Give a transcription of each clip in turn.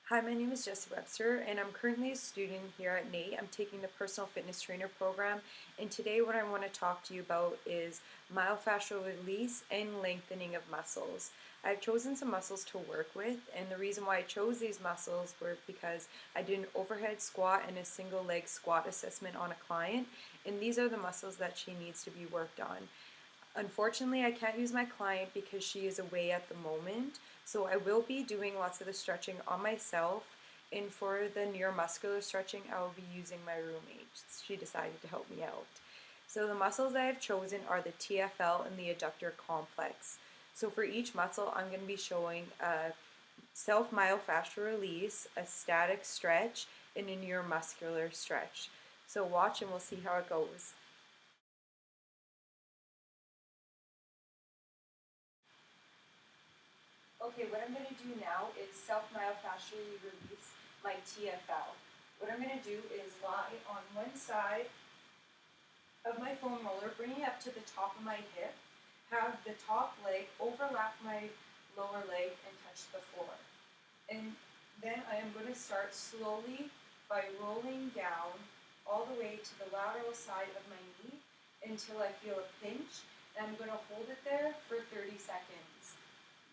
Hi, my name is Jessie Webster, and I'm currently a student here at NAIT. I'm taking the personal fitness trainer program, and today what I want to talk to you about is myofascial release and lengthening of muscles. I've chosen some muscles to work with, and the reason why I chose these muscles were because I did an overhead squat and a single leg squat assessment on a client, and these are the muscles that she needs to be worked on. Unfortunately, I can't use my client because she is away at the moment, so I will be doing lots of the stretching on myself. And for the neuromuscular stretching, I will be using my roommate. She decided to help me out. So the muscles I have chosen are the TFL and the adductor complex. So for each muscle, I'm going to be showing a self-myofascial release, a static stretch, and a neuromuscular stretch. So watch and we'll see how it goes. Okay, what I'm going to do now is self-myofascially release my TFL. What I'm going to do is lie on one side of my foam roller, bring it up to the top of my hip, have the top leg overlap my lower leg and touch the floor. And then I am going to start slowly by rolling down all the way to the lateral side of my knee until I feel a pinch, and I'm going to hold it there for 30 seconds.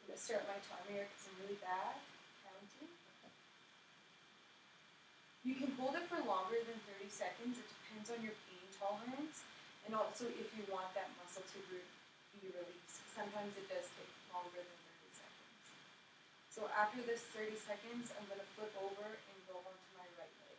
I'm going to start my timer here because I'm really bad counting. You can hold it for longer than 30 seconds. It depends on your pain tolerance and also if you want that muscle to be released. Sometimes it does take longer than 30 seconds. So after this 30 seconds, I'm going to flip over and go onto my right leg.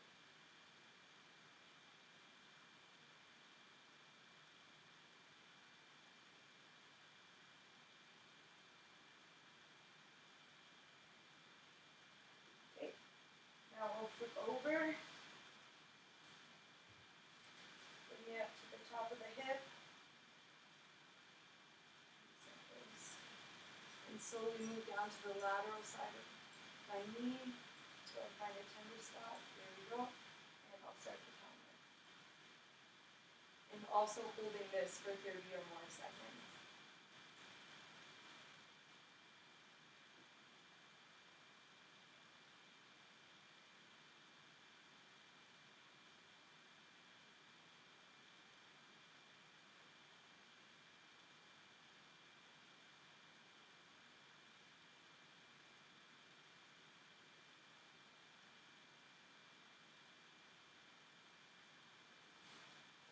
Okay. Now I'll flip over, bring it up to the top of the hip, and slowly move down to the lateral side of my knee until I find a tender spot. There we go. And I'll start the timer. And also holding this for 30 or more seconds.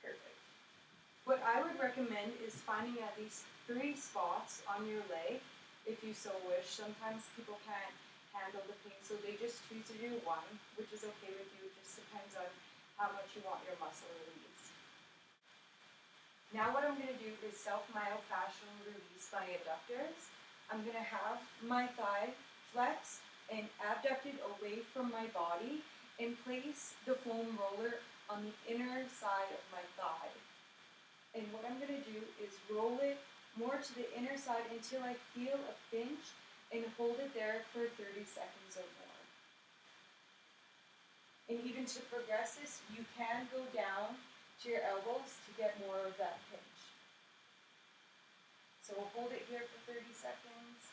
Perfect. What I would recommend is finding at least 3 spots on your leg if you so wish. Sometimes people can't handle the pain, so they just choose to do one, which is okay with you. It just depends on how much you want your muscle released. Now what I'm going to do is self-myofascial release my adductors. I'm going to have my thigh flexed and abducted away from my body and place the foam roller on the inner side of my thigh. And what I'm going to do is roll it more to the inner side until I feel a pinch and hold it there for 30 seconds or more. And even to progress this, you can go down to your elbows to get more of that pinch. So we'll hold it here for 30 seconds.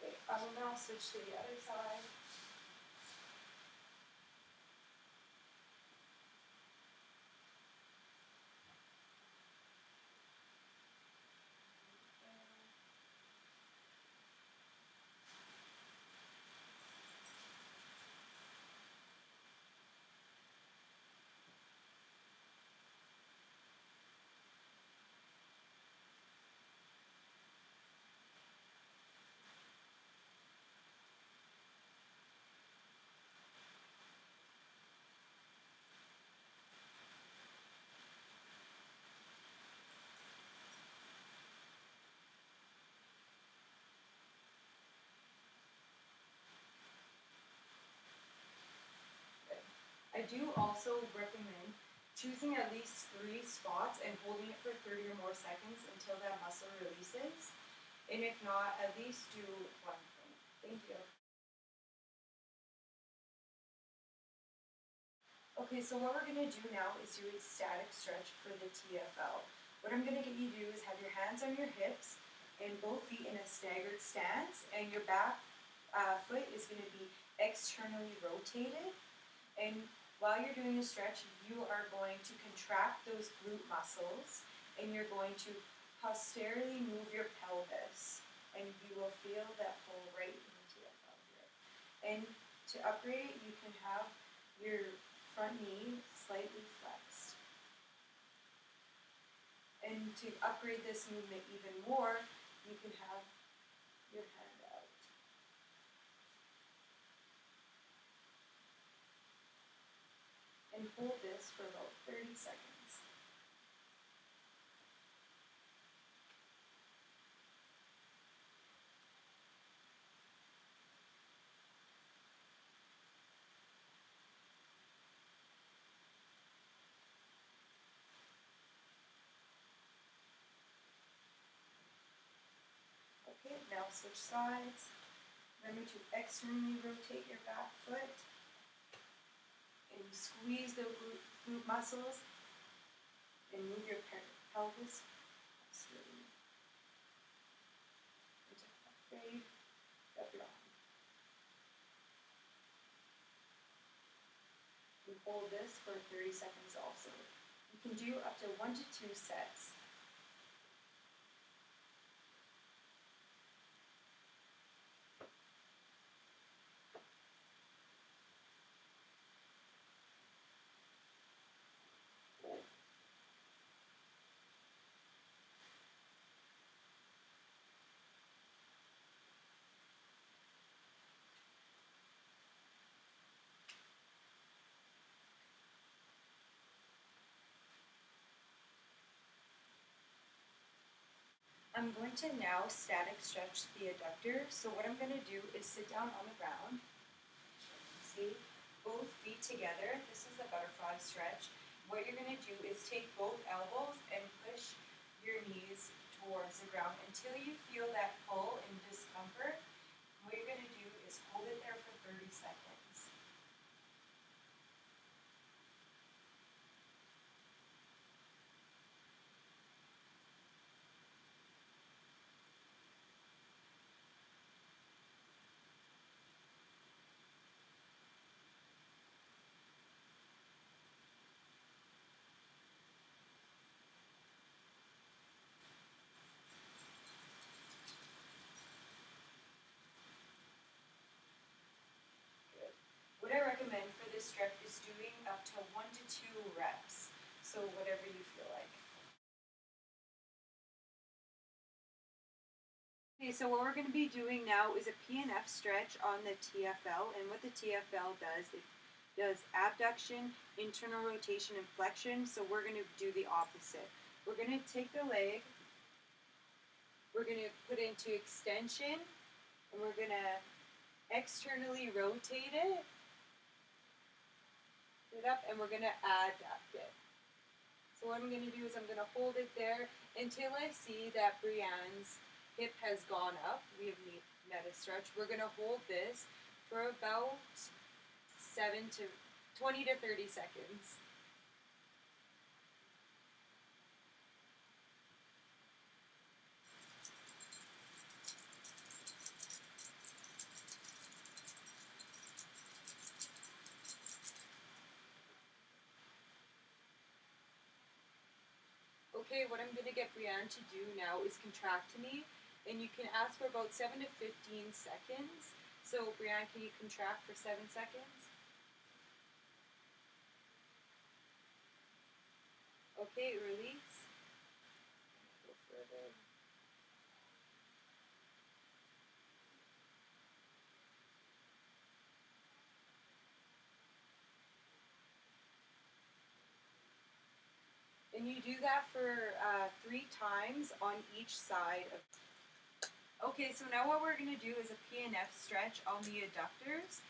Okay, I will now switch to the other side. I do also recommend choosing at least 3 spots and holding it for 30 or more seconds until that muscle releases. And if not, at least do 1 point. Thank you. Okay, so what we're going to do now is do a static stretch for the TFL. What I'm going to get you to do is have your hands on your hips and both feet in a staggered stance, and your back foot is going to be externally rotated. And while you're doing the stretch, you are going to contract those glute muscles, and you're going to posteriorly move your pelvis, and you will feel that pull right in the TFL here. And to upgrade it, you can have your front knee slightly flexed. And to upgrade this movement even more, you can have your hand out. And hold this for about 30 seconds. Okay, now switch sides. Remember to externally rotate your back foot and squeeze the glute muscles and move your pelvis slowly. And to upgrade up your arm. And hold this for 30 seconds also. You can do up to 1 to 2 sets. I'm going to now static stretch the adductor. So what I'm going to do is sit down on the ground. See, both feet together. This is a butterfly stretch. What you're going to do is take both elbows and push your knees towards the ground until you feel that pull and discomfort. What you're going to do is hold it there for 30 seconds. Good. What I recommend for this stretch is doing up to 1 to 2 reps. So whatever you feel like. Okay, so what we're going to be doing now is a PNF stretch on the TFL, and what the TFL does, it does abduction, internal rotation, and flexion, so we're going to do the opposite. We're going to take the leg, we're going to put it into extension, and we're going to externally rotate it up, and we're going to adduct it. So what I'm going to do is I'm going to hold it there until I see that Brianne's hip has gone up. We have met a stretch. We're going to hold this for about 20 to 30 seconds. Okay, what I'm going to get Brianne to do now is contract to me, and you can ask for about 7 to 15 seconds. So Brianne, can you contract for 7 seconds? Okay, release. Go further. And you do that for 3 times on each side of. Okay, so now what we're going to do is a PNF stretch on the adductors.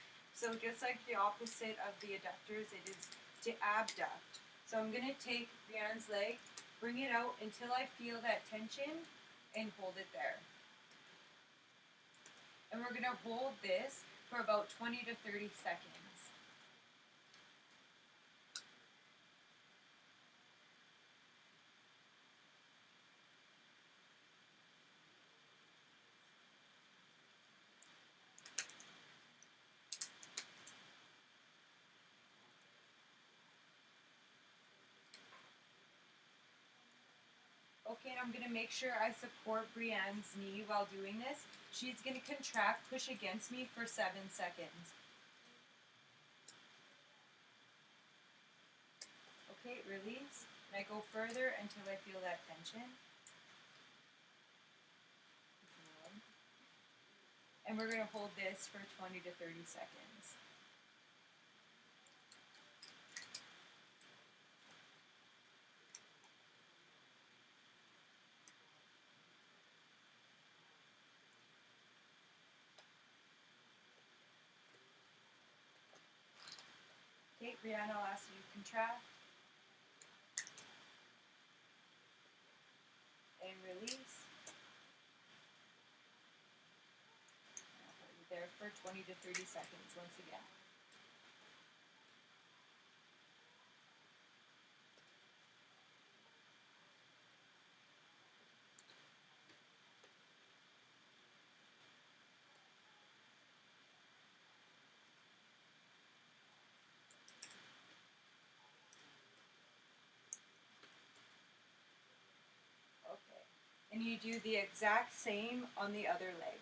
So just like the opposite of the adductors, it is to abduct. So I'm going to take Brianne's leg, bring it out until I feel that tension, and hold it there. And we're going to hold this for about 20 to 30 seconds. Okay, and I'm going to make sure I support Brianne's knee while doing this. She's going to contract, push against me for 7 seconds. Okay, release. And I go further until I feel that tension. And we're going to hold this for 20 to 30 seconds. Okay, Brianne, I'll ask you to contract. And release. And I'll hold it there for 20 to 30 seconds once again. Okay. And you do the exact same on the other leg.